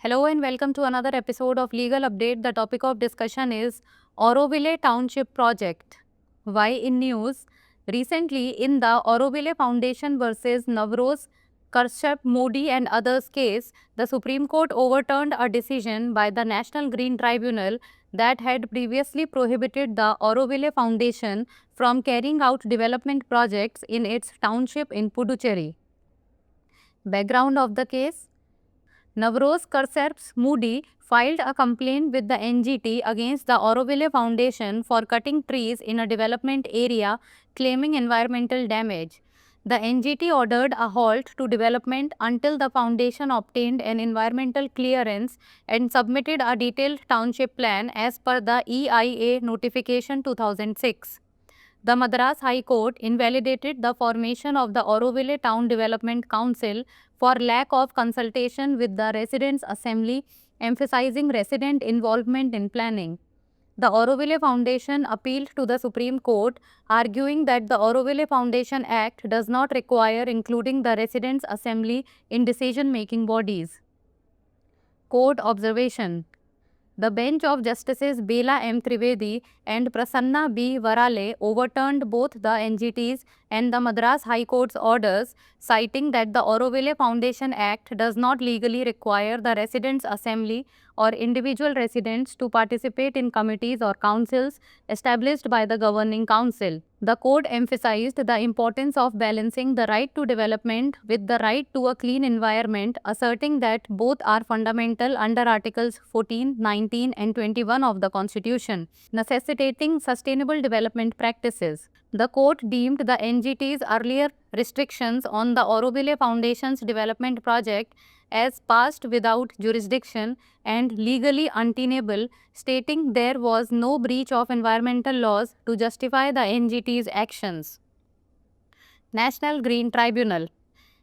Hello and welcome to another episode of Legal Update. The topic of discussion is Auroville Township Project. Why in news? Recently, in the Auroville Foundation versus Navroz Kashyap Modi and others case, the Supreme Court overturned a decision by the National Green Tribunal that had previously prohibited the Auroville Foundation from carrying out development projects in its township in Puducherry. Background of the case: Navroz Kashyap Modi filed a complaint with the NGT against the Auroville Foundation for cutting trees in a development area, claiming environmental damage. The NGT ordered a halt to development until the foundation obtained an environmental clearance and submitted a detailed township plan as per the EIA notification 2006. The Madras High Court invalidated the formation of the Auroville Town Development Council for lack of consultation with the Residents' Assembly, emphasizing resident involvement in planning. The Auroville Foundation appealed to the Supreme Court, arguing that the Auroville Foundation Act does not require including the Residents' Assembly in decision-making bodies. Court observation: the bench of Justices Bela M. Trivedi and Prasanna B. Varale overturned both the NGT's and the Madras High Court's orders, citing that the Auroville Foundation Act does not legally require the Residents' Assembly or individual residents to participate in committees or councils established by the Governing Council. The court emphasized the importance of balancing the right to development with the right to a clean environment, asserting that both are fundamental under Articles 14, 19 and 21 of the Constitution, necessitating sustainable development practices. The court deemed the NGT's earlier restrictions on the Auroville Foundation's development project as passed without jurisdiction and legally untenable, stating there was no breach of environmental laws to justify the NGT's actions. National Green Tribunal.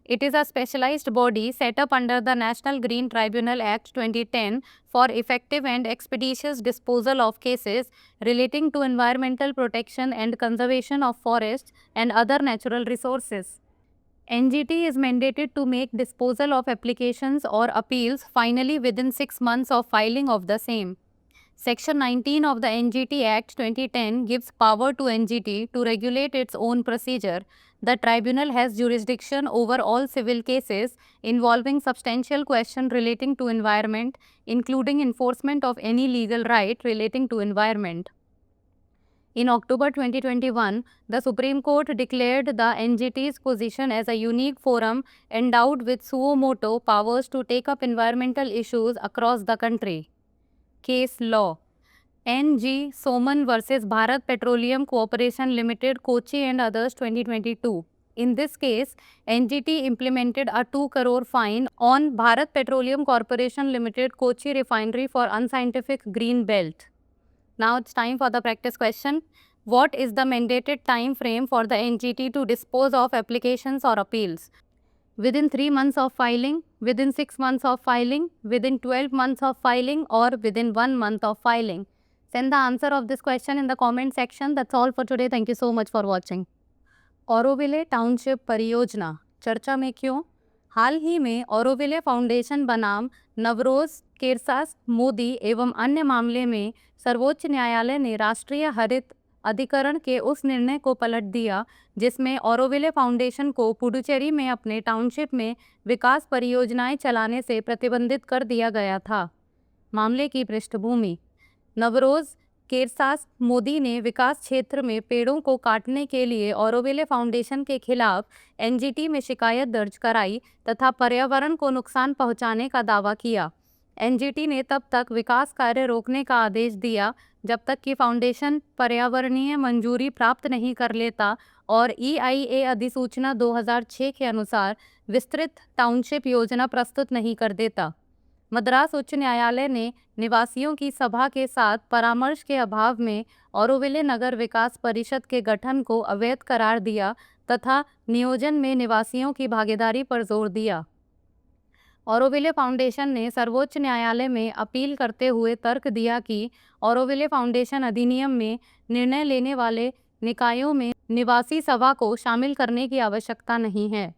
It is a specialized body set up under the National Green Tribunal Act 2010 for effective and expeditious disposal of cases relating to environmental protection and conservation of forests and other natural resources. NGT is mandated to make disposal of applications or appeals finally within 6 months of filing of the same. Section 19 of the NGT Act 2010 gives power to NGT to regulate its own procedure. The tribunal has jurisdiction over all civil cases involving substantial question relating to environment, including enforcement of any legal right relating to environment. In October 2021, the Supreme Court declared the NGT's position as a unique forum endowed with suo motu powers to take up environmental issues across the country. Case law: N.G. Soman versus Bharat Petroleum Corporation Limited, Kochi and others, 2022. In this case, NGT implemented a 2 crore fine on Bharat Petroleum Corporation Limited, Kochi Refinery for unscientific green belt. Now it's time for the practice question. What is the mandated time frame for the NGT to dispose of applications or appeals? Within 3 months of filing, within 6 months of filing, within 12 months of filing, or within 1 month of filing? Send the answer of this question in the comment section. That's all for today. Thank you so much for watching. Auroville township परियोजना चर्चा में क्यों? हाल ही में Auroville foundation बनाम नवरोज केरसास मोदी एवं अन्य मामले में सर्वोच्च न्यायालय ने राष्ट्रीय हरित अधिकरण के उस निर्णय को पलट दिया जिसमें ऑरोविले फाउंडेशन को पुडुचेरी में अपने टाउनशिप में विकास परियोजनाएं चलाने से प्रतिबंधित कर दिया गया था। मामले की पृष्ठभूमि: नवरोज केरसास मोदी ने विकास क्षेत्र में पेड़ों को काटने के लिए ऑरोविले फाउंडेशन के खिलाफ एनजीटी में शिकायत दर्ज कराई तथा पर्यावरण को नुकसान पहुंचाने का दावा किया। एनजीटी ने तब तक विकास कार्य रोकने का आदेश दिया जब तक कि फाउंडेशन पर्यावरणीय मंजूरी प्राप्त नहीं कर लेता और EIA अधिसूचना 2006 के अनुसार विस्तृत टाउनशिप योजना प्रस्तुत नहीं कर देता। मद्रास उच्च न्यायालय ने निवासियों की सभा के साथ परामर्श के अभाव में ऑरोविले नगर विकास परिषद के गठन को अवैध करार दिया तथा नियोजन में निवासियों की भागीदारी पर जोर दिया। ऑरोविले फाउंडेशन ने सर्वोच्च न्यायालय में अपील करते हुए तर्क दिया कि ऑरोविले फाउंडेशन अधिनियम में निर्णय लेने वाले निकायों में निवासी सभा को शामिल करने की आवश्यकता नहीं है।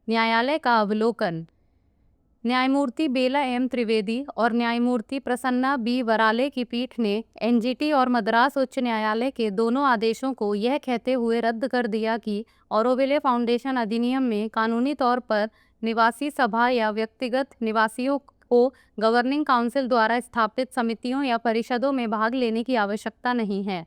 न्यायालय का अवलोकन: न्यायमूर्ति बेला एम त्रिवेदी और न्यायमूर्ति प्रसन्ना बी वराले की पीठ ने एनजीटी और मद्रास उच्च न्यायालय के दोनों आदेशों को यह कहते हुए रद्द कर दिया कि ऑरोविले फाउंडेशन अधिनियम में कानूनी तौर पर निवासी सभा या व्यक्तिगत निवासियों को गवर्निंग काउंसिल द्वारा स्थापित समितियों या परिषदों में भाग लेने की आवश्यकता नहीं है।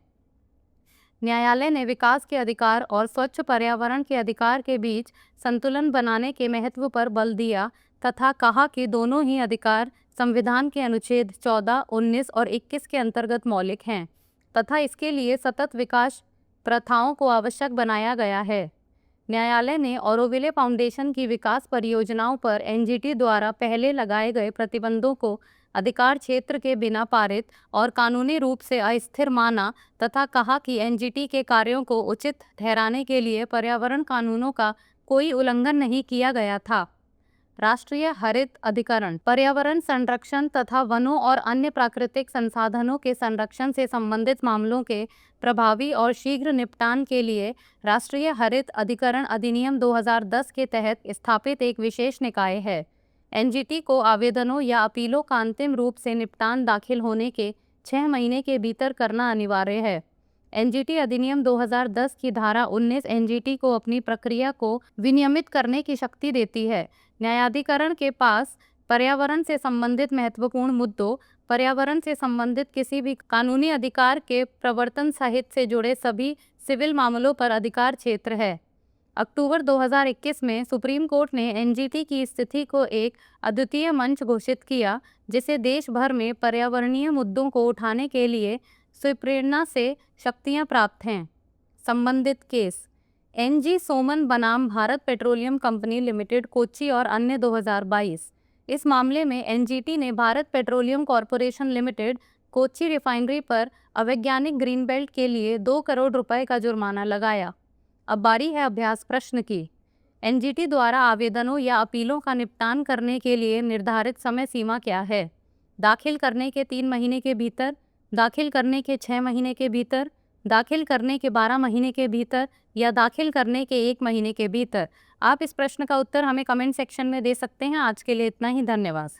न्यायालय ने विकास के अधिकार और स्वच्छ पर्यावरण के अधिकार के बीच संतुलन बनाने के महत्व पर बल दिया तथा कहा कि दोनों ही अधिकार संविधान के अनुच्छेद 14, 19 और 21 के अंतर्गत मौलिक हैं तथा इसके लिए सतत विकास प्रथाओं को आवश्यक बनाया गया है। न्यायालय ने ऑरोविले फाउंडेशन की विकास परियोजनाओं पर एनजीटी द्वारा पहले लगाए गए प्रतिबंधों को अधिकार क्षेत्र के बिना पारित और कानूनी रूप से अस्थिर माना तथा कहा कि एनजीटी के कार्यों को उचित ठहराने के लिए पर्यावरण कानूनों का कोई उल्लंघन नहीं किया गया था। राष्ट्रीय हरित अधिकरण पर्यावरण संरक्षण तथा वनों और अन्य प्राकृतिक संसाधनों के संरक्षण से संबंधित मामलों के प्रभावी और शीघ्र निपटान के लिए राष्ट्रीय हरित अधिकरण अधिनियम 2010 के तहत स्थापित एक विशेष निकाय है। एनजीटी को आवेदनों या अपीलों का अंतिम रूप से निपटान दाखिल होने के 6 महीने के भीतर करना अनिवार्य है। एनजीटी अधिनियम 2010 की धारा 19 एनजीटी को अपनी प्रक्रिया को विनियमित करने की शक्ति देती है। न्यायाधिकरण के पास पर्यावरण से संबंधित महत्वपूर्ण मुद्दों, पर्यावरण से संबंधित किसी भी कानूनी अधिकार के प्रवर्तन सहित से जुड़े सभी सिविल मामलों पर अधिकार क्षेत्र है। अक्टूबर 2021 में सुप्रीम कोर्ट ने एनजीटी की स्थिति को एक अद्वितीय मंच घोषित किया जिसे देश भर में पर्यावरणीय मुद्दों को उठाने के लिए स्वप्रेरणा से शक्तियां प्राप्त हैं। संबंधित केस एनजी सोमन बनाम Bharat petroleum company limited Kochi और अन्य 2022। इस मामले में एनजीटी ने Bharat petroleum corporation limited Kochi refinery पर अवैज्ञानिक ग्रीन बेल्ट के लिए 2 करोड़ रुपए का जुर्माना लगाया। अब बारी है अभ्यास प्रश्न की। एनजीटी द्वारा आवेदनों या अपीलों का निपटान करने के लिए निर्धारित समय सीमा क्या है? दाखिल करने के 3 महीने के भीतर, दाखिल करने के 6 महीने के भीतर, दाखिल करने के 12 महीने के भीतर या दाखिल करने के 1 महीने के भीतर? आप इस प्रश्न का उत्तर हमें कमेंट सेक्शन में दे सकते हैं। आज के लिए इतना ही, धन्यवाद।